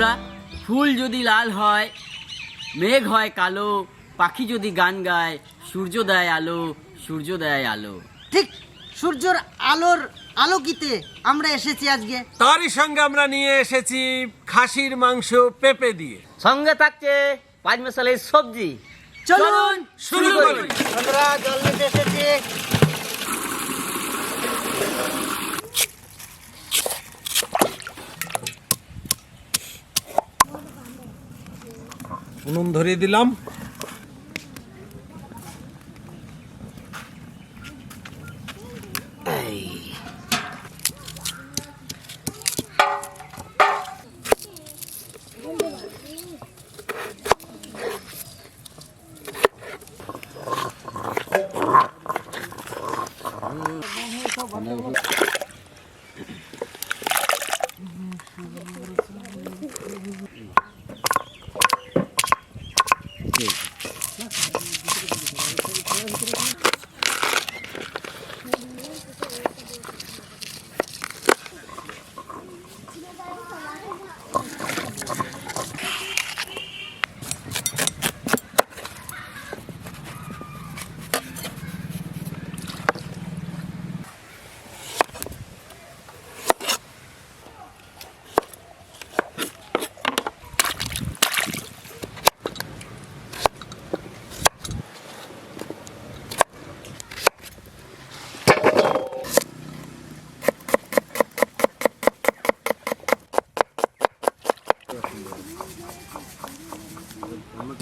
বন্ধুরা, ফুল যদি লাল হয়, মেঘ হয় কালো, পাখি যদি গান গায়, সূর্য দেয় আলো, সূর্য দেয় আলো। ঠিক সূর্যের আলোর আলোকিতে আমরা এসেছি আজকে। তারই সঙ্গে আমরা নিয়ে এসেছি খাসির মাংস পেঁপে দিয়ে, সঙ্গে থাকছে 5 মশালের সবজি। চলুন শুরু করি। আমরা জল নিতে এসেছি। উনুন ধরিয়ে দিলাম।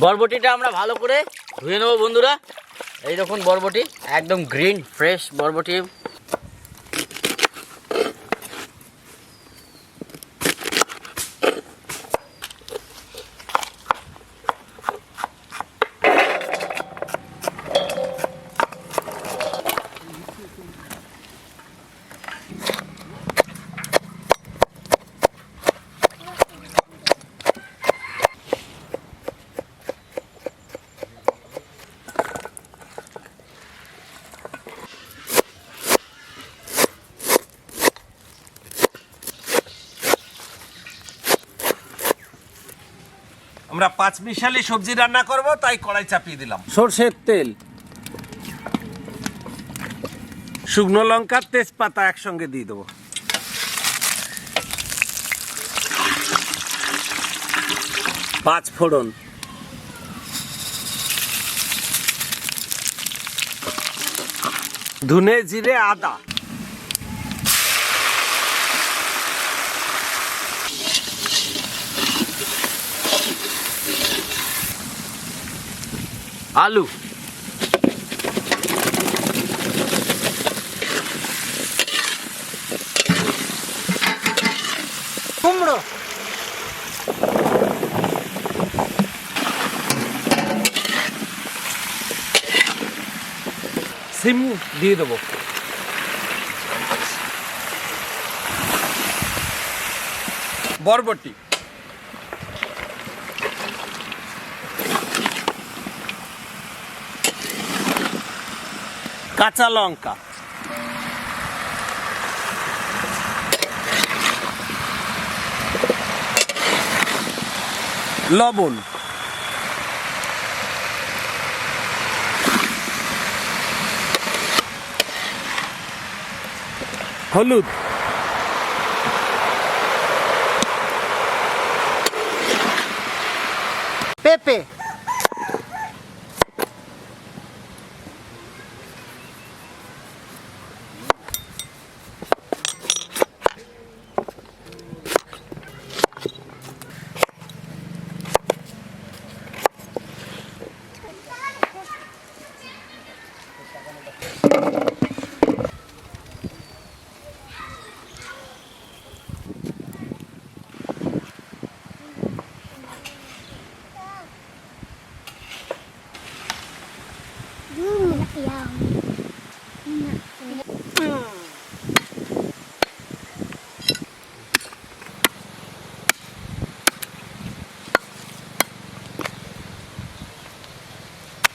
বরবটিটা আমরা ভালো করে ধুয়ে নেবো বন্ধুরা। এই দেখুন বরবটি, একদম গ্রিন ফ্রেশ বরবটি। আমরা 5 মিশালি সবজি রান্না করব, তাই কড়াই চাপিয়ে দিলাম। সরষের তেল, শুকনো লঙ্কা, তেজপাতা একসঙ্গে দিয়ে দেবো। পাঁচ ফোড়ন, ধনে জিরে আদা, আলু, কুমড়ো, সিম দিয়ে দেবো। বরবটি, কাঁচা লঙ্কা, লবণ, হলুদ, পেঁপে,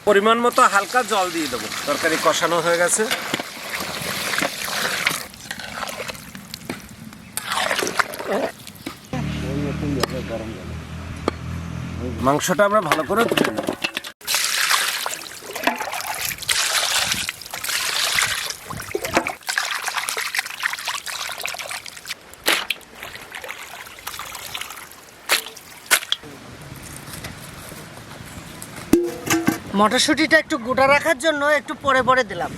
পরিমাণ মতো হালকা জল দিয়ে দেবো। তরকারি কষানো হয়ে গেছে। মাংসটা আমরা ভালো করে ধুয়ে নেব। মটরশুঁটিটা একটু গোটা রাখার জন্য একটু পরে পরে দিলাম।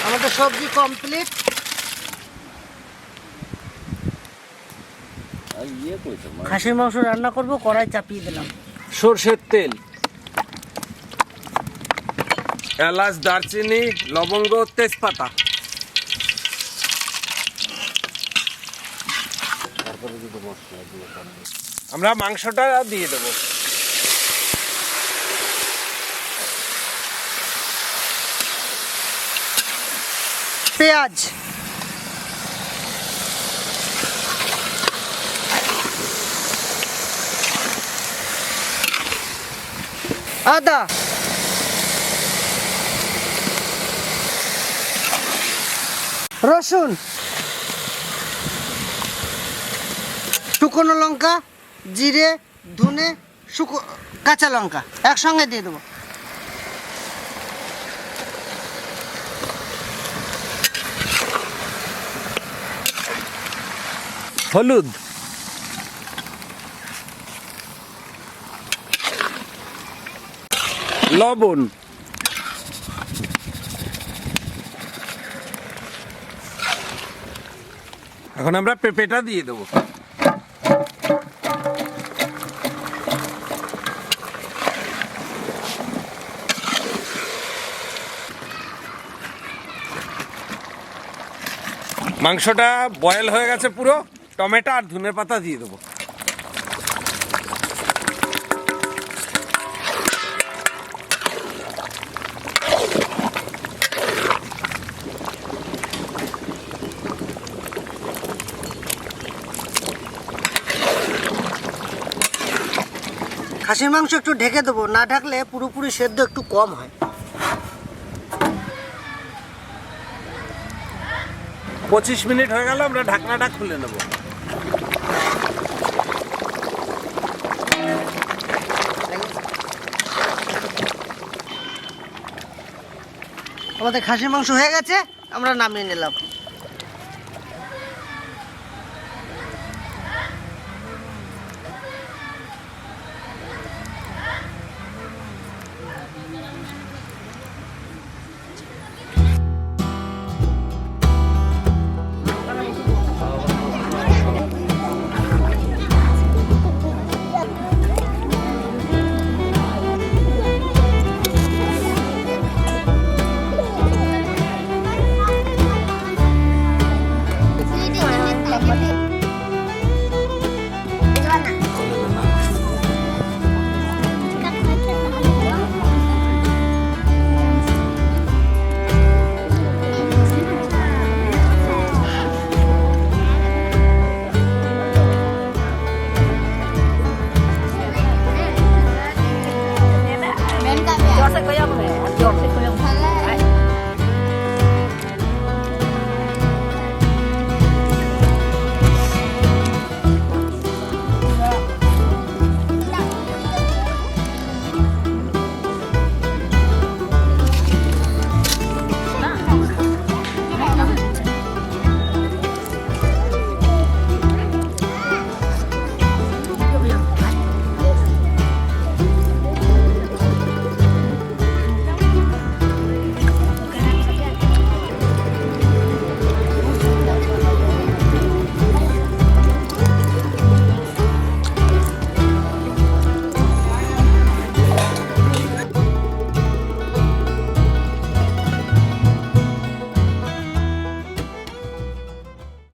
আমাদের সবজি কমপ্লিট। খাসির মাংস রান্না করব, কড়াই চাপিয়ে দিলাম। সরষের তেল, এলাচ, দারচিনি, লবঙ্গ, তেজপাতা। আমরা মাংসটা দিয়ে দেবো। পেঁয়াজ, আদা, রসুন, শুকনো লঙ্কা, জিরে, ধনে, কাঁচা লঙ্কা একসঙ্গে দিয়ে দেবো। হলুদ, লবণ, এখন আমরা পেঁপেটা দিয়ে দেবো। মাংসটা বয়েল হয়ে গেছে পুরো, টমেটো আর ধনে পাতা দিয়ে দেবো। খাসির মাংস একটু ঢেকে দেবো, না ঢাকলে পুরোপুরি সেদ্ধ একটু কম হয়। 25 মিনিট হয়ে গেল, আমরা ঢাকনাটা খুলে নেব। আমাদের খাসির মাংস হয়ে গেছে, আমরা নামিয়ে নিলাম।